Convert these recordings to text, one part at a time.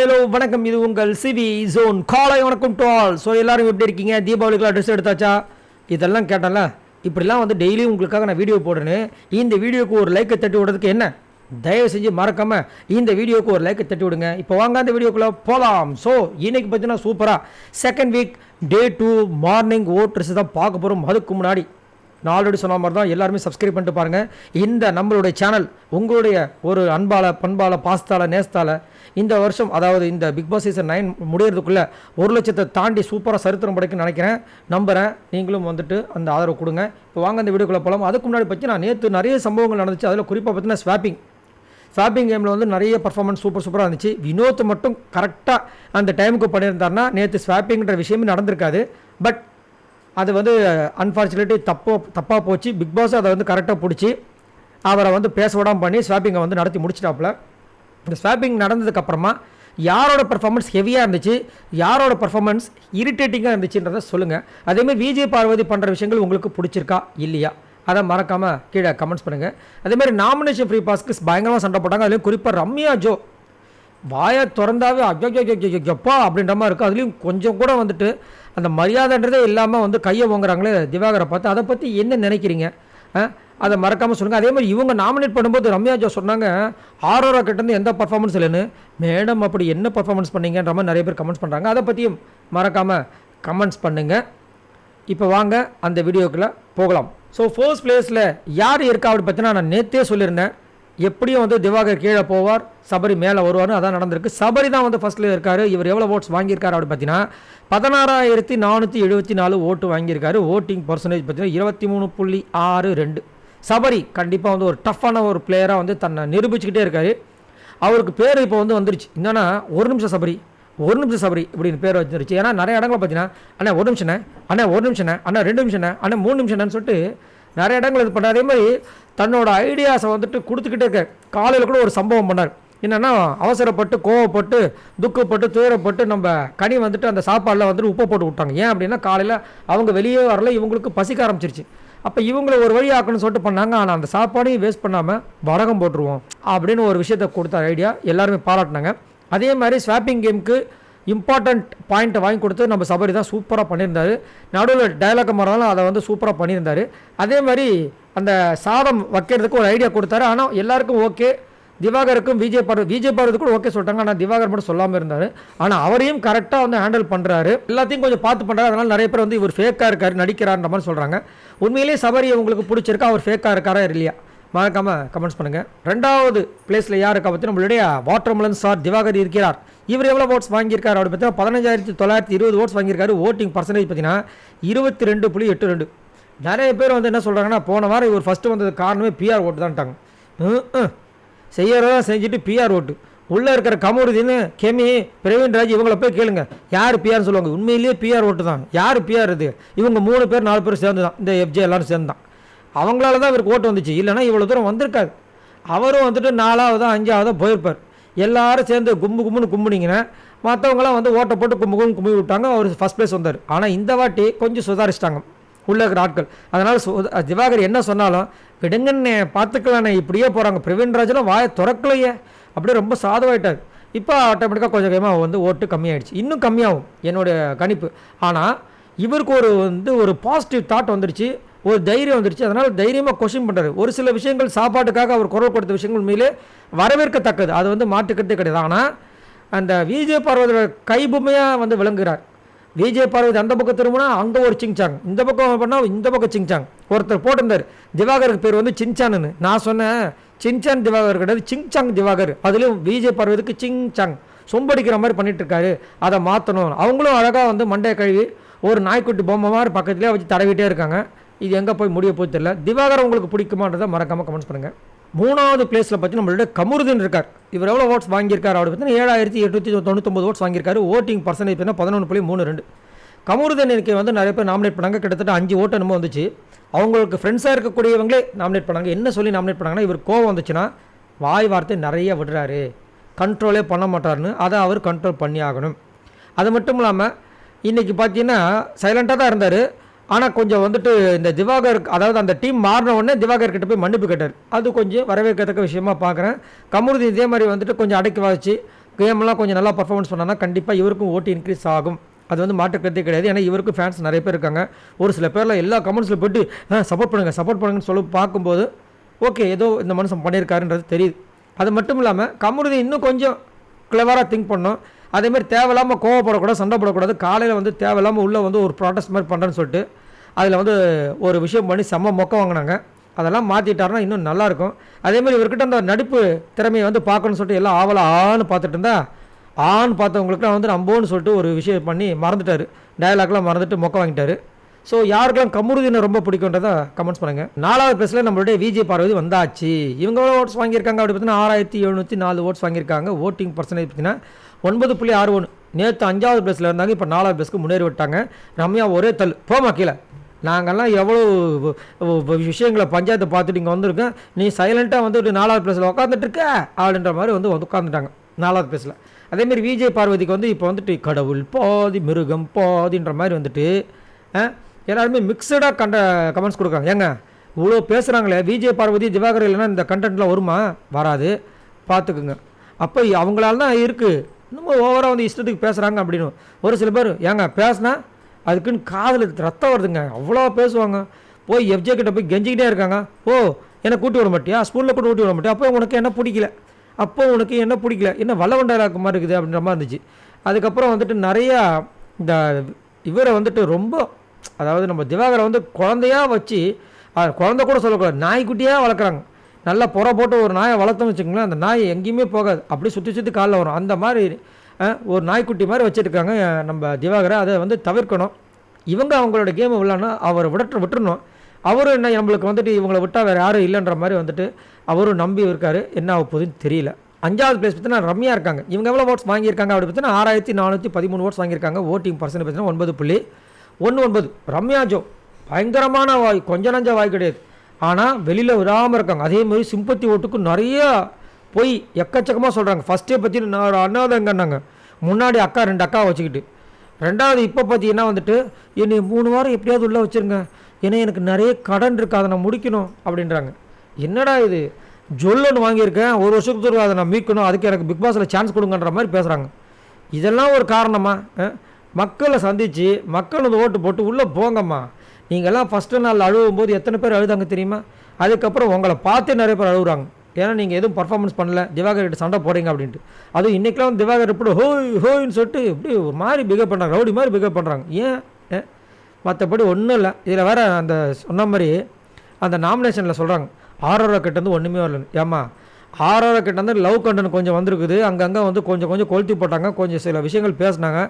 Hello வணக்கம், இது உங்கள் சிவி ஜோன். காலை வணக்கம் டு ஆல். ஸோ எல்லோரும் எப்படி இருக்கீங்க? தீபாவளிக்குலாம் ட்ரெஸ் எடுத்தாச்சா? இதெல்லாம் கேட்டேன்ல. இப்படிலாம் வந்து டெய்லியும் உங்களுக்காக நான் வீடியோ போடுறேன்னு. இந்த வீடியோக்கு ஒரு லைக்கை தட்டி விடுறதுக்கு என்ன, தயவு செஞ்சு மறக்காமல் இந்த வீடியோக்கு ஒரு லைக்கை தட்டி விடுங்க. இப்போ வாங்க அந்த வீடியோக்குள்ளே போகலாம். ஸோ இன்றைக்கி பார்த்தீங்கன்னா சூப்பராக செகண்ட் வீக் டே 2 மார்னிங் ஓட் ட்ரெஸ் தான் பார்க்க போகிறோம். அதுக்கு முன்னாடி நான் ஆல்ரெடி சொன்ன மாதிரி தான் எல்லாருமே சப்ஸ்கிரைப் பண்ணிட்டு பாருங்கள். இந்த நம்மளுடைய சேனல் உங்களுடைய ஒரு அன்பால பண்பால பாஸ்தால நேஸ்தால இந்த வருஷம், அதாவது இந்த பிக் பாஸ் சீசன் 9 முடியறதுக்குள்ளே 1 லட்சத்தை தாண்டி சூப்பராக சரித்திரம் படைக்குன்னு நினைக்கிறேன், நம்புகிறேன். நீங்களும் வந்துட்டு அந்த ஆதரவு கொடுங்க. இப்போ வாங்க அந்த வீடியோக்குள்ளே போகலாம். அதுக்கு முன்னாடி பற்றி நான் நேற்று நிறைய சம்பவங்கள் நடந்துச்சு. அதில் குறிப்பாக பார்த்தீங்கன்னா ஸ்வாப்பிங் கேமில் வந்து நிறைய பர்ஃபார்மன்ஸ் சூப்பராக இருந்துச்சு. வினோத் மட்டும் கரெக்டாக அந்த டைமுக்கு பண்ணியிருந்தாருன்னா நேற்று ஸ்வாப்பிங்கிற விஷயமே நடந்திருக்காது. பட் அது வந்து அன்ஃபார்ச்சுனேட்லி தப்பாக போச்சு. பிக் பாஸ் அதை வந்து கரெக்டாக பிடிச்சி அவரை வந்து பேச விடாமல் பண்ணி ஸ்வாப்பிங்கை வந்து நடத்தி முடிச்சிட்டாப்புல. இந்த ஸ்வாப்பிங் நடந்ததுக்கப்புறமா யாரோட பர்ஃபார்மன்ஸ் ஹெவியாக இருந்துச்சு, யாரோட பர்ஃபார்மன்ஸ் இரிட்டேட்டிங்காக இருந்துச்சுன்றதை சொல்லுங்கள். அதேமாதிரி விஜய் பார்வதி பண்ணுற விஷயங்கள் உங்களுக்கு பிடிச்சிருக்கா இல்லையா, அதை மறக்காமல் கீழே கமெண்ட்ஸ் பண்ணுங்கள். அதேமாதிரி நாமினேஷன் ஃப்ரீ பாஸ்க்கு பயங்கரமாக சண்டை போட்டாங்க. அதுலேயும் குறிப்பாக ரம்யா ஜோ வாயை திறந்தாவே எப்பா அப்படின்ற மாதிரி இருக்குது. அதுலேயும் கொஞ்சம் கூட வந்துட்டு அந்த மரியாதைன்றதே இல்லாமல் வந்து கையை வாங்குறாங்களே திவாகரை பார்த்து. அதை பற்றி என்ன நினைக்கிறீங்க, அதை மறக்காமல் சொல்லுங்கள். அதே மாதிரி இவங்க நாமினேட் பண்ணும்போது ரம்யா ஜோ சொன்னாங்க ஆரோரா கிட்டேருந்து எந்த பர்ஃபார்மன்ஸ் இல்லைன்னு. மேடம் அப்படி என்ன பர்ஃபார்மன்ஸ் பண்ணீங்கன்ற மாதிரி நிறைய பேர் கமெண்ட்ஸ் பண்ணுறாங்க. அதை பற்றியும் மறக்காமல் கமெண்ட்ஸ் பண்ணுங்கள். இப்போ வாங்க அந்த வீடியோக்குள்ளே போகலாம். ஸோ ஃபர்ஸ்ட் பிளேஸில் யார் இருக்கா அப்படி பார்த்தீங்கன்னா, நான் நேற்றே சொல்லியிருந்தேன் எப்படியும் வந்து திவாகர் கீழே போவார், சபரி மேலே வருவார்னு. அதான் நடந்திருக்கு. சபரி தான் வந்து ஃபஸ்ட்டில் இருக்கார். இவர் எவ்வளோ ஓட்ஸ் வாங்கியிருக்காரு அப்படி பார்த்தீங்கன்னா 16,474 ஓட்டு வாங்கியிருக்காரு. ஓட்டிங் பர்சன்டேஜ் பார்த்தீங்கன்னா 23.62. சபரி கண்டிப்பாக வந்து ஒரு டஃப்பான ஒரு பிளேயராக வந்து தன்னை நிரூபிச்சுக்கிட்டே இருக்காரு. அவருக்கு பேர் இப்போ வந்து வந்துருச்சு. என்னன்னா ஒரு நிமிஷம் சபரி இப்படின்னு பேர் வந்துருச்சு. ஏன்னா நிறைய இடங்களில் பார்த்தீங்கன்னா அண்ணா 1 நிமிஷம், அண்ணா 1 நிமிஷம், அண்ணா 2 நிமிஷம், அண்ணா 3 நிமிஷம்னு சொல்லிட்டு நிறைய இடங்கள் இது பண்ணார். அதே மாதிரி தன்னோட ஐடியாஸை வந்துட்டு கொடுத்துக்கிட்டே இருக்கார். காலையில் கூட ஒரு சம்பவம் பண்ணார். என்னென்னா அவசரப்பட்டு கோவப்பட்டு துக்கப்பட்டு துயரப்பட்டு நம்ம கனி வந்துட்டு அந்த சாப்பாடில் வந்துட்டு உப்பை போட்டு விட்டாங்க. ஏன் அப்படின்னா காலையில் அவங்க வெளியே வரல, இவங்களுக்கு பசிக்க ஆரம்பிச்சிருச்சு. அப்போ இவங்களை ஒரு வழி ஆக்கணும்னு சொல்லிட்டு பண்ணாங்க. ஆனால் அந்த சாப்பாடையும் வேஸ்ட் பண்ணாமல் வடகம் போட்டுருவோம் அப்படின்னு ஒரு விஷயத்தை கொடுத்த ஐடியா எல்லாருமே பாராட்டினாங்க. அதே மாதிரி ஸ்வாப்பிங் கேமுக்கு இம்பார்ட்டண்ட் பாயிண்ட்டை வாங்கி கொடுத்து நம்ம சபரி தான் சூப்பராக பண்ணியிருந்தார். நடுவில் டைலாக் மாறாலும் அதை வந்து சூப்பராக பண்ணியிருந்தார். அதே மாதிரி அந்த சாதம் வைக்கிறதுக்கு ஒரு ஐடியா கொடுத்தாரு. ஆனால் எல்லாருக்கும் ஓகே. திவாகருக்கும் விஜய் பார்வதி கூட ஓகே சொல்லிட்டாங்க. ஆனால் திவாகர் மட்டும் சொல்லாமல் இருந்தார். ஆனால் அவரையும் கரெக்டாக வந்து ஹேண்டில் பண்ணுறாரு. எல்லாத்தையும் கொஞ்சம் பார்த்து பண்ணுறாரு. அதனால் நிறைய பேர் வந்து இவர் ஃபேக்காக இருக்கார், நடிக்கிறார்ன்ற மாதிரி சொல்கிறாங்க. உண்மையிலேயே சபரி உங்களுக்கு பிடிச்சிருக்கா, அவர் ஃபேக்காக இருக்காரா இல்லையா, மறக்காமல் கமெண்ட்ஸ் பண்ணுங்கள். 2வது பிளேஸில் யார் இருக்கா பற்றி நம்மளுடைய வாட்டர்மெலன் சார் திவாகர் இருக்கிறார். இவர் எவ்வளோ ஓட்ஸ் வாங்கியிருக்காரு அப்படி பார்த்தீங்கன்னா 15,920 ஓட்ஸ் வாங்கியிருக்காரு. ஓட்டிங் பர்சன்டேஜ் பார்த்தீங்கன்னா 22.82. நிறைய பேர் வந்து என்ன சொல்கிறாங்கன்னா, போன வாரம் இவர் ஃபஸ்ட்டு வந்தது காரணமே பிஆர் ஓட்டு தான்ட்டாங்க. செய்யறதா செஞ்சுட்டு பிஆர் ஓட்டு. உள்ளே இருக்கிற கமருதீன், கெமி, பிரவீன்ராஜ் இவங்கள போய் கேளுங்க யார் பிஆர்னு சொல்லுவாங்க. உண்மையிலேயே பிஆர் ஓட்டு தான். யார் பிஆர் இது? இவங்க 3 பேர் 4 பேர் சேர்ந்து தான், இந்த எஃப்ஜே எல்லாரும் சேர்ந்து தான். அவங்களால தான் இவருக்கு ஓட்டு வந்துச்சு. இல்லைனா இவ்வளோ தூரம் வந்திருக்காது. அவரும் வந்துட்டு 4ஆவதோ 5ஆவதோ போயிருப்பார். எல்லாரும் சேர்ந்து கும்முன்னு கும்பினீங்கன்னா மற்றவங்களாம் வந்து ஓட்டை போட்டு கும்பி விட்டாங்க. அவர் ஃபஸ்ட் பிளேஸ் வந்தார். ஆனால் இந்த வாட்டி கொஞ்சம் சுதாரிச்சிட்டாங்க உள்ளே இருக்கிற ஆட்கள். அதனால் திவாகர் என்ன சொன்னாலும் விடுங்கன்னு பார்த்துக்கலாண்ணே, இப்படியே போகிறாங்க. பிரவீன்ராஜெலாம் வாயை திறக்கலையே, அப்படியே ரொம்ப சாதுவாயிட்டார். இப்போ ஆட்டோமேட்டிக்காக கொஞ்சம் கொஞ்சமாக வந்து ஓட்டு கம்மியாயிடுச்சு. இன்னும் கம்மியாகும் என்னுடைய கணிப்பு. ஆனால் இவருக்கு ஒரு பாசிட்டிவ் தாட் வந்துடுச்சு, ஒரு தைரியம் வந்துடுச்சு. அதனால் தைரியமாக கொஸ்டின் பண்ணுறாரு. ஒரு சில விஷயங்கள் சாப்பாட்டுக்காக அவர் குரல் கொடுத்த விஷயங்கள் உண்மையிலே வரவேற்கத்தக்கது, அது வந்து மாற்றுக்கிறதே கிடையாது. ஆனால் அந்த விஜய் பார்வதியோட கைபொம்மையாக வந்து விளங்குகிறார். விஜய் பார்வதி அந்த பக்கம் திரும்பினா அங்கே ஒரு சிங்சாங், இந்த பக்கம் பண்ணால் இந்த பக்கம் சிங்சாங். ஒருத்தர் போட்டிருந்தார் திவாகருக்கு பேர் வந்து சின்சான்னு. நான் சொன்னேன் சின்சான் திவாகர் கிடையாது, சிங்சாங் திவாகர். அதுலேயும் விஜய் பார்வதிக்கு சிங்சாங் சொம்படிக்கிற மாதிரி பண்ணிட்டு இருக்காரு. அதை மாற்றணும். அவங்களும் அழகாக வந்து மண்டையை கழுவி ஒரு நாய்க்குட்டி பொம்மை மாதிரி பக்கத்துலேயே வச்சு தடவிட்டே இருக்காங்க. இது எங்கே போய் முடிய போய் தெரியல. திவாகர் உங்களுக்கு பிடிக்குமான்றதை மறக்காமல் கமெண்ட்ஸ் பண்ணுங்கள். 3வது பிளேஸில் பற்றி நம்மளுடைய கமருதீன் இருக்கார். இவர் எவ்வளோ ஓட்ஸ் வாங்கியிருக்காரு அப்படி பார்த்தீங்கன்னா 7,899 ஓட்ஸ் வாங்கியிருக்காரு. ஓட்டிங் பர்சன்டேஜ் பார்த்தீங்கன்னா 11.32. கமருதீன் எனக்கு வந்து நிறைய பேர் நாமினேட் பண்ணாங்க. கிட்டத்தட்ட 5 ஓட்டு என்னமோ வந்துச்சு. அவங்களுக்கு ஃப்ரெண்ட்ஸாக இருக்கக்கூடியவங்களே நாமினேட் பண்ணாங்க. என்ன சொல்லி நாமினேட் பண்ணாங்கன்னா, இவர் கோவம் வந்துச்சுன்னா வாய் வார்த்தை நிறைய விடுறாரு, கண்ட்ரோலே பண்ண மாட்டார்னு. அதை அவர் கண்ட்ரோல் பண்ணி ஆகணும். அது மட்டும் இல்லாமல் இன்றைக்கி பார்த்தீங்கன்னா சைலண்ட்டாக தான் இருந்தார். ஆனால் கொஞ்சம் வந்துட்டு இந்த திவாகர், அதாவது அந்த டீம் மாறின உடனே திவாகர் கிட்ட போய் மன்னிப்பு கேட்டார். அது கொஞ்சம் வரவேற்கத்தக்க விஷயமா பார்க்குறேன். கமருதீன் இதே மாதிரி வந்துட்டு கொஞ்சம் அடக்கி வாசிச்சு கேம்லாம் கொஞ்சம் நல்லா பர்ஃபார்மன்ஸ் பண்ணாங்கன்னா கண்டிப்பாக இவருக்கும் ஓட்டு இன்க்ரீஸ் ஆகும். அது வந்து மாற்றுக்கிறதே கிடையாது. ஏன்னா இவருக்கும் ஃபேன்ஸ் நிறைய பேர் இருக்காங்க. ஒரு சில பேரில் எல்லா கமெண்ட்ஸில் போய்ட்டு சப்போர்ட் பண்ணுங்கன்னு சொல்லி பார்க்கும்போது ஓகே ஏதோ இந்த மனுஷன் பண்ணியிருக்காருன்றது தெரியுது. அது மட்டும் இல்லாமல் கமருதீன் இன்னும் கொஞ்சம் கிளவராக திங்க் பண்ணோம். அதேமாதிரி தேவையில்லாமல் கோவப்படக்கூடாது, சண்டை போடக்கூடாது. காலையில் வந்து தேவையில்லாமல் உள்ளே வந்து ஒரு ப்ராடக்ட்ஸ் மாதிரி பண்ணுறேன்னு சொல்லிட்டு அதில் வந்து ஒரு விஷயம் பண்ணி செம்ம மொக்க வாங்கினாங்க. அதெல்லாம் மாற்றிட்டாருன்னா இன்னும் நல்லாயிருக்கும். அதேமாதிரி இவர்கிட்ட அந்த நடிப்பு திறமையை வந்து பார்க்கணுன்னு சொல்லிட்டு எல்லாம் ஆவலான்னு பார்த்துட்டு இருந்தா பார்த்தவங்களுக்குலாம் வந்து நம்போன்னு சொல்லிட்டு ஒரு விஷயம் பண்ணி மறந்துட்டார். டயலாக்லாம் மறந்துட்டு மொக்க வாங்கிட்டார். ஸோ யாருக்கெல்லாம் கமருதீனை ரொம்ப பிடிக்குன்றதை கமெண்ட்ஸ் பண்ணுங்கள். 4வது பிளேஸில் நம்மளுடைய விஜய் பார்வதி வந்தாச்சு. இவங்க ஓட்ஸ் வாங்கியிருக்காங்க அப்படி பார்த்தீங்கன்னா 6704 ஓட்ஸ் வாங்கியிருக்காங்க. ஓட்டிங் பர்சன்டேஜ் பார்த்தீங்கன்னா 9.61. நேற்று 5வது பிளேஸில் இருந்தாங்க, இப்போ 4வது பிளேஸ்க்கு முன்னேறி விட்டாங்க. ரம்யா ஒரே தள்ளு போமா கீழே. நாங்கள்லாம் எவ்வளோ விஷயங்களை பஞ்சாயத்தை பார்த்துட்டு இங்கே வந்திருக்கேன், நீ சைலண்ட்டாக வந்துட்டு 4வது பிளேஸில் உட்காந்துட்ருக்க அப்படின்ற மாதிரி வந்து உட்காந்துட்டாங்க 4வது பிளேஸில். அதேமாதிரி விஜய் பார்வதிக்கு வந்து இப்போ வந்துட்டு கடவுள் பாதி மிருகம் பாதின்ற மாதிரி வந்துட்டு எல்லாருமே மிக்சடாக கமெண்ட்ஸ் கொடுக்குறாங்க. ஏங்க இவ்வளோ பேசுகிறாங்களே, விஜய் பார்வதி திவாகர் இல்லைன்னா இந்த கண்டென்ட்லாம் வருமா? வராது, பார்த்துக்குங்க. அப்போ அவங்களால தான் இருக்குது இன்னும் ஓவராக வந்து இஷ்டத்துக்கு பேசுகிறாங்க அப்படின்னு. ஒரு சில பேர் ஏங்க பேசுனா அதுக்குன்னு காதில் ரத்தம் வருதுங்க, அவ்வளோ பேசுவாங்க. போய் எஃப்ஜே கிட்ட போய் கெஞ்சிக்கிட்டே இருக்காங்க. ஓ என்னை கூட்டி விட மாட்டியா, ஸ்கூலில் கூட ஊட்டி விட மாட்டியா, அப்போ உனக்கு என்ன பிடிக்கல, என்ன வல்லவண்டாக்கு மாதிரி இருக்குது அப்படின்ற மாதிரி இருந்துச்சு. அதுக்கப்புறம் வந்துட்டு நிறையா இந்த இவரை வந்துட்டு ரொம்ப, அதாவது நம்ம திவாகரை வந்து குழந்தையாக வச்சு, குழந்தை கூட சொல்லக்கூடாது, நாய்க்குட்டியாக வளர்க்குறாங்க. நல்லா புற போட்டு ஒரு நாயை வளர்த்தோம்னு வச்சுக்கோங்களேன், அந்த நாய் எங்கேயுமே போகாது, அப்படி சுற்றி காலில் வரும். அந்த மாதிரி ஒரு நாய்க்குட்டி மாதிரி வச்சுருக்காங்க நம்ம திவாகரை. அதை வந்து தவிர்க்கணும். இவங்க அவங்களோட கேமை விளாட்னா அவரை விட்டுறணும். அவரும் என்ன நம்மளுக்கு வந்துட்டு இவங்களை விட்டால் வேறு யாரும் இல்லைன்ற மாதிரி வந்துட்டு அவரும் நம்பி இருக்கார். என்ன ஆக போகுதுன்னு தெரியல. 5வது பிளேஸ் பார்த்தீங்கன்னா ரம்யா இருக்காங்க. இவங்க எவ்வளோ ஓட்ஸ் வாங்கியிருக்காங்க அப்படி பார்த்தீங்கன்னா 6413 ஓட்ஸ் வாங்கியிருக்காங்க. ஓட்டிங் பர்சன்ட் பார்த்தீங்கன்னா 9.19. ரம்யா ஜோ பயங்கரமான வாய், கொஞ்சம் நஞ்ச வாய் கிடையாது. ஆனால் வெளியில் விடாமல் இருக்காங்க. அதே மாதிரி சிம்பத்தி ஓட்டுக்கு நிறையா போய் எக்கச்சக்கமாக சொல்கிறாங்க. ஃபஸ்ட்டே பற்றி நான் அண்ணாதங்கன்னாங்க, முன்னாடி அக்கா 2 அக்கா வச்சுக்கிட்டு. 2வது இப்போ பார்த்தீங்கன்னா வந்துட்டு என்னை 3 வாரம் எப்படியாவது உள்ளே வச்சுருங்க, ஏன்னா எனக்கு நிறைய கடன் இருக்குது, அதை நான் முடிக்கணும் அப்படின்றாங்க. என்னடா இது, ஜொல்லுன்னு வாங்கியிருக்கேன், 1 வருஷத்துக்கு அதை நான் மீட்கணும், அதுக்கு எனக்கு பிக் பாஸில் சான்ஸ் கொடுங்கன்ற மாதிரி பேசுகிறாங்க. இதெல்லாம் ஒரு காரணமாக மக்களை சந்தித்து மக்கள் வந்து ஓட்டு போட்டு உள்ளே போங்கம்மா. நீங்கள்லாம் ஃபஸ்ட்டு நாள் அழுவும் போது எத்தனை பேர் அழுதாங்க தெரியுமா? அதுக்கப்புறம் உங்களை பார்த்தே நிறைய பேர் அழுகுறாங்க. ஏன்னா நீங்கள் எதுவும் பர்ஃபார்மன்ஸ் பண்ணல, திவாகர்கிட்ட சண்டை போடுறீங்க அப்படின்ட்டு. அதுவும் இன்றைக்கெலாம் வந்து திவாகர் இப்படி ஹோயின்னு சொல்லிட்டு இப்படி ஒரு மாதிரி பிகேவ் பண்ணுறாங்க, ரவுடி மாதிரி பிகேவ் பண்ணுறாங்க. ஏன் மற்றபடி ஒன்றும் இல்லை. இதில் வேறு அந்த சொன்ன மாதிரி அந்த நாமினேஷனில் சொல்கிறாங்க ஆரோரா கிட்டேருந்து ஒன்றுமே வரலன்னு. ஏம்மா ஆரோரா கிட்டேருந்து லவ் கண்டென்ட் கொஞ்சம் வந்திருக்குது, அங்கங்கே வந்து கொஞ்சம் கொளுத்தி போட்டாங்க, கொஞ்சம் சில விஷயங்கள் பேசினாங்க.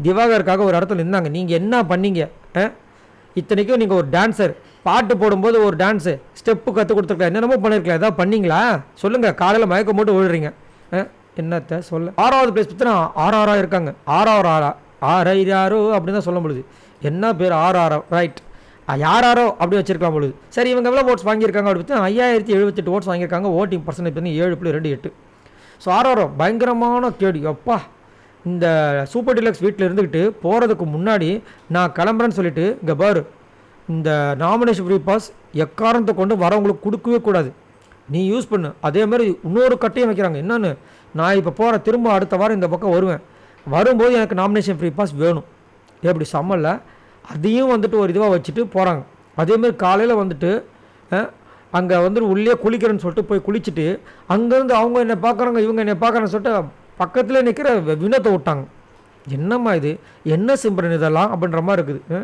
திவாகருக்காக ஒரு இடத்துல இருந்தாங்க. நீங்கள் என்ன பண்ணீங்க? இத்தனைக்கும் நீங்கள் ஒரு டான்ஸர், பாட்டு போடும்போது ஒரு டான்ஸு ஸ்டெப்பு கற்றுக் கொடுத்துருக்கலாம், என்னென்னமோ பண்ணியிருக்கலாம், எதாவது பண்ணிங்களா சொல்லுங்கள்? காலையில் மயக்கம் போட்டு விழுறீங்க, என்னத்தை சொல்ல. 6வது பிளேஸ் பற்றினா ஆறாரா இருக்காங்க. ஆறாரோ அப்படின்னு தான் சொல்ல முடியுது. என்ன பேர் ஆறாரோ, ரைட், யாரோ அப்படி வச்சிருக்கலாம் பொழுது. சரி, இவங்க எவ்வளோ ஓட்ஸ் வாங்கியிருக்காங்க அப்படி பார்த்தா 5078 ஓட்ஸ் வாங்கியிருக்காங்க. ஓட்டிங் பர்சன்டேஜ் வந்து 7.28. ஸோ ஆறாரோ பயங்கரமான கேடு. அப்பா, இந்த சூப்பர் டிலக்ஸ் வீட்டில் இருந்துக்கிட்டு போகிறதுக்கு முன்னாடி நான் கிளம்புறேன்னு சொல்லிட்டு இங்கே பாரு, இந்த நாமினேஷன் ஃப்ரீ பாஸ் எக்காரணத்தை கொண்டு வரவங்களுக்கு கொடுக்கவே கூடாது, நீ யூஸ் பண்ணு. அதே மாதிரி இன்னொரு கட்டையும் வைக்கிறாங்க. என்னென்னு, நான் இப்போ போகிற திரும்ப அடுத்த வாரம் இந்த பக்கம் வரும்போது எனக்கு நாமினேஷன் ஃப்ரீ பாஸ் வேணும். எப்படி சம்மல்ல அதையும் வந்துட்டு ஒரு இதுவாக வச்சுட்டு போகிறாங்க. அதேமாதிரி காலையில் வந்துட்டு அங்கே வந்துட்டு உள்ளே குளிக்கிறேன்னு சொல்லிட்டு போய் குளிச்சுட்டு அங்கேருந்து அவங்க என்னை பார்க்குறாங்க, இவங்க என்னை பார்க்குறேன்னு சொல்லிட்டு பக்கத்தில் நிற்கிற வினத்தை விட்டாங்க. என்னம்மா இது, என்ன சிம்பரன் இதெல்லாம் அப்படின்ற மாதிரி இருக்குது.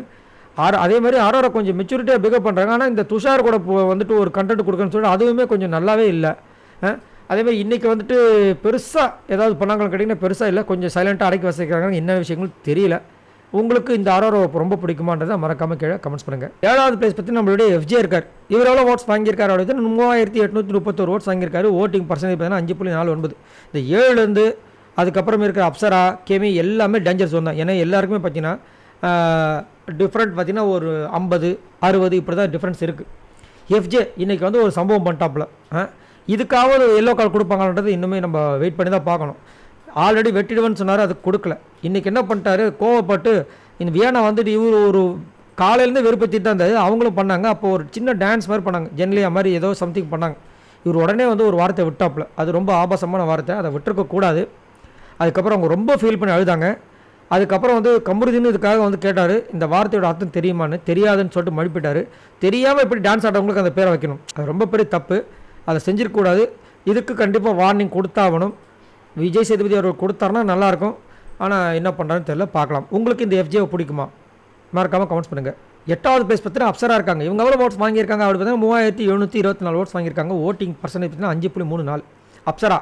அதே மாதிரி ஆரோரா கொஞ்சம் மெச்சூரிட்டியாக பிகப் பண்ணுறாங்க. ஆனால் இந்த துஷார் கூட வந்துட்டு ஒரு கண்டென்ட் கொடுக்குறேன்னு சொல்லிட்டு அதுவுமே கொஞ்சம் நல்லாவே இல்லை. அதேமாதிரி இன்றைக்கி வந்துட்டு பெருசாக ஏதாவது பண்ணாங்கன்னு கேட்டிங்கன்னா பெருசாக இல்லை, கொஞ்சம் சைலண்ட்டாக அடக்கி வசிக்கிறாங்க. என்ன விஷயங்கள் தெரியல. உங்களுக்கு இந்த ஆரோரா ரொம்ப பிடிக்குமான்றதை மறக்காமல் கீழே கமெண்ட்ஸ் பண்ணுங்கள். 7வது பிளேஸ் பற்றி நம்மளுடைய எஃப்ஜே இருக்கார். இவர் எவ்வளோ ஓட்ஸ் வாங்கியிருக்காரு அப்படின்னு 3831 ஓட்ஸ் வாங்கியிருக்காரு. ஓட்டிங் பர்சன்டேஜ் பார்த்தீங்கன்னா 5.49. இந்த 7லேருந்து அதுக்கப்புறம் இருக்கிற அப்சரா, கெமி எல்லாமே டேஞ்சர் ஜோன் தான். ஏன்னா எல்லாருக்குமே பார்த்தீங்கன்னா டிஃப்ரெண்ட் பார்த்தீங்கன்னா ஒரு 50, 60 இப்படி தான் டிஃப்ரென்ஸ் இருக்குது. எஃப்ஜே இன்றைக்கி வந்து ஒரு சம்பவம் பண்ணிட்டாப்புல. இதுக்காவது எல்லோ கார்டு கொடுப்பாங்கன்றது இன்னுமே நம்ம வெயிட் பண்ணி தான் பார்க்கணும். ஆல்ரெடி வெட்டிடுவேன்னு சொன்னார், அது கொடுக்கல. இன்றைக்கி என்ன பண்ணிட்டாரு, கோவப்பட்டு இந்த வியானா வந்துட்டு இவர் ஒரு காலையிலேருந்து வெறுப்பத்திட்டு தான் இருந்தது. அவங்களும் பண்ணாங்க. அப்போ ஒரு சின்ன டான்ஸ் மாதிரி பண்ணாங்க, ஜென்லியா மாதிரி ஏதோ சம்திங் பண்ணாங்க. இவர் உடனே வந்து ஒரு வார்த்தை விட்டாப்புல. அது ரொம்ப ஆபாசமான வார்த்தை, அதை விட்டுருக்கக்கூடாது. அதுக்கப்புறம் அவங்க ரொம்ப ஃபீல் பண்ணி அழுதாங்க. அதுக்கப்புறம் வந்து கமருதீன் இதுக்காக வந்து கேட்டார், இந்த வார்த்தையோட அர்த்தம் தெரியுமான்னு. தெரியாதுன்னு சொல்லிட்டு மழுப்பிட்டார். தெரியாமல் எப்படி டான்ஸ் ஆடுறவங்களுக்கு அந்த பேரை வைக்கணும், அது ரொம்ப பெரிய தப்பு, அதை செஞ்சிருக்கக்கூடாது. இதுக்கு கண்டிப்பாக வார்னிங் கொடுத்தாகணும். விஜய் சேதுபதி அவர்கள் கொடுத்தாருன்னா நல்லாயிருக்கும். ஆனால் என்ன பண்ணுறான்னு தெரியல, பார்க்கலாம். உங்களுக்கு இந்த எஃப்ஜேவை பிடிக்குமா? மறக்காமல் கமெண்ட்ஸ் பண்ணுங்கள். 8வது பிளேஸ் பார்த்தீங்கன்னா அப்சரா இருக்காங்க. இவங்க எவ்வளோ ஓட்ஸ் வாங்கியிருக்காங்க அப்படி பார்த்தீங்கன்னா 3724 ஓட்ஸ் வாங்கியிருக்காங்க. ஓட்டிங் பர்சன்டேஜ் பார்த்தீங்கன்னா 5.34. அப்சரா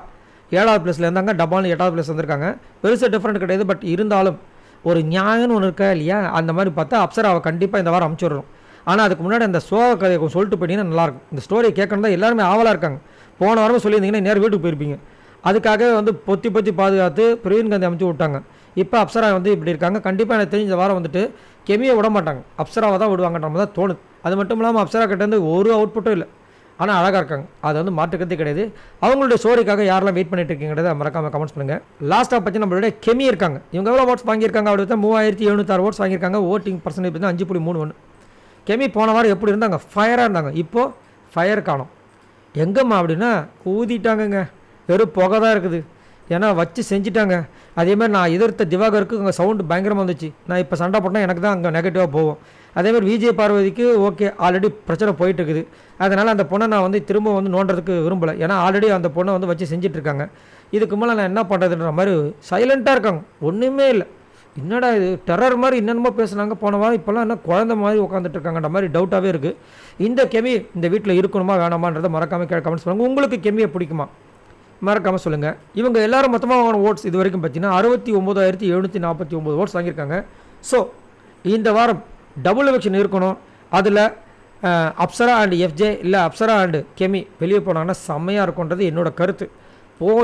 7வது பிளேஸில் இருந்தாங்க, டபால்னு 8வது பிளேஸ் வந்திருக்காங்க. பெருசாக டிஃப்ரெண்ட் கிடையாது. பட் இருந்தாலும் ஒரு நியாயம்னு ஒன்று இருக்கா இல்லையா, அந்த மாதிரி பார்த்தா அப்சராவை கண்டிப்பாக இந்த வாரம் அமுச்சுடுறோம். ஆனால் அதுக்கு முன்னாடி அந்த சோக கதையை சொல்லிட்டு போயிட்டீங்கன்னா நல்லாயிருக்கும். இந்த ஸ்டோரியை கேட்கணும் தான் எல்லாருமே ஆவலாக இருக்காங்க. போன வாரமே சொல்லியிருந்தீங்கன்னா நேரம் வீட்டுக்கு போயிருப்பீங்க. அதுக்காகவே வந்து பொத்தி பாதுகாத்து பிரவீன் காந்தி அமுச்சு விட்டாங்க. இப்போ அப்சரா வந்து இப்படி இருக்காங்க. கண்டிப்பாக எனக்கு தெரிஞ்ச வாரம் வந்துட்டு கெமியை விட மாட்டாங்க, அப்சராவை தான் விடுவாங்கன்ற மாதிரி தான் தோணுது. அது மட்டும் இல்லாமல் அப்சரா கிட்டேருந்து ஒரு அவுட்புட்டும் இல்லை, ஆனால் அழகாக இருக்காங்க. அது வந்து மாற்றுக்கிறதே கிடையாது. அவங்களுடைய ஸ்டோரிக்காக யாரெல்லாம் வெயிட் பண்ணிட்டு இருக்கீங்கிறத மறக்காமல் கமெண்ட்ஸ் பண்ணுங்கள். லாஸ்ட்டாக பற்றி நம்மளுடைய கெமி இருக்காங்க. இவங்க எவ்வளோ ஓட்ஸ் வாங்கியிருக்காங்க அப்படி பார்த்தா 3706 ஓட்ஸ் வாங்கியிருக்காங்க. ஓட்டிங் பர்சன்டேஜ் பார்த்தீங்கன்னா 5.31. கெமி போன வாரம் எப்படி இருந்தாங்க, ஃபயராக இருந்தாங்க. இப்போது ஃபயர் காணும். எங்கம்மா அப்படின்னா ஊதிட்டாங்கங்க, வெறும் புகை தான் இருக்குது. ஏன்னா வச்சு செஞ்சுட்டாங்க. அதேமாதிரி நான் எதிர்த்த திவாகருக்கு அங்கே சவுண்டு பயங்கரமாக வந்துச்சு. நான் இப்போ சண்டை போட்டால் எனக்கு தான் அங்கே நெகட்டிவாக போகும். அதேமாதிரி விஜய் பார்வதிக்கு ஓகே ஆல்ரெடி பிரச்சனை போயிட்டு இருக்குது. அதனால் அந்த பொண்ணை நான் வந்து திரும்ப வந்து நோண்டுறதுக்கு விரும்பலை. ஏன்னா ஆல்ரெடி அந்த பொண்ணை வந்து வச்சு செஞ்சிட்ருக்காங்க. இதுக்கு மேலே நான் என்ன பண்ணுறதுன்ற மாதிரி சைலண்ட்டாக இருக்காங்க, ஒன்றுமே இல்லை. என்னடா இது டெரர் மாதிரி என்னென்னமோ பேசுனாங்க போன வாரம், இப்போல்லாம் என்ன குழந்தை மாதிரி உட்காந்துட்டு இருக்காங்கன்ற மாதிரி டவுட்டாகவே இருக்குது. இந்த கெமி இந்த வீட்டில் இருக்கணுமா வேணாமான்றதை மறக்காமல் கமெண்ட்ஸ் பண்ணுங்கள். உங்களுக்கு கெமியை பிடிக்குமா மறக்காமல் சொல்லுங்கள். இவங்க எல்லாரும் மொத்தமாக வாங்கின ஓட்ஸ் இது வரைக்கும் பார்த்தீங்கன்னா 69,749 ஓட்ஸ் வாங்கியிருக்காங்க. ஸோ இந்த வாரம் டபுள் எலெக்ஷன் இருக்கணும். அதில் அப்சரா அண்ட் எஃப்ஜே இல்லை அப்சரா அண்டு கெமி வெளியே போனாங்கன்னா செம்மையாக இருக்கும்ன்றது என்னோட கருத்து.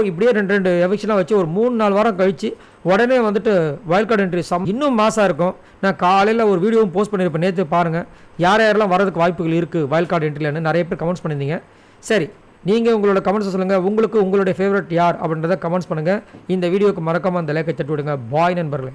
இப்படியே 2 எலெக்ஷனாக வச்சு ஒரு 3-4 வாரம் கழித்து உடனே வந்துட்டு வைல்ட் கார்டு என்ட்ரி இன்னும் மாசாக இருக்கும். நான் காலையில் ஒரு வீடியோவும் போஸ்ட் பண்ணியிருப்பேன், நேற்று பாருங்கள். யாரெல்லாம் வரதுக்கு வாய்ப்புகள் இருக்குது வைல்ட் கார்டு என்ட்ரிலன்னு நிறைய பேர் கமெண்ட்ஸ் பண்ணியிருந்தீங்க. சரி, நீங்கள் உங்களோட கமெண்ட்ஸை சொல்லுங்கள். உங்களுக்கு உங்களுடைய ஃபேவரட் யார் அப்படின்றத கமெண்ட்ஸ் பண்ணுங்கள். இந்த வீடியோக்கு மறக்காமல் அந்த லைக்கை தட்டி விடுங்க. பாய் நண்பர்களே.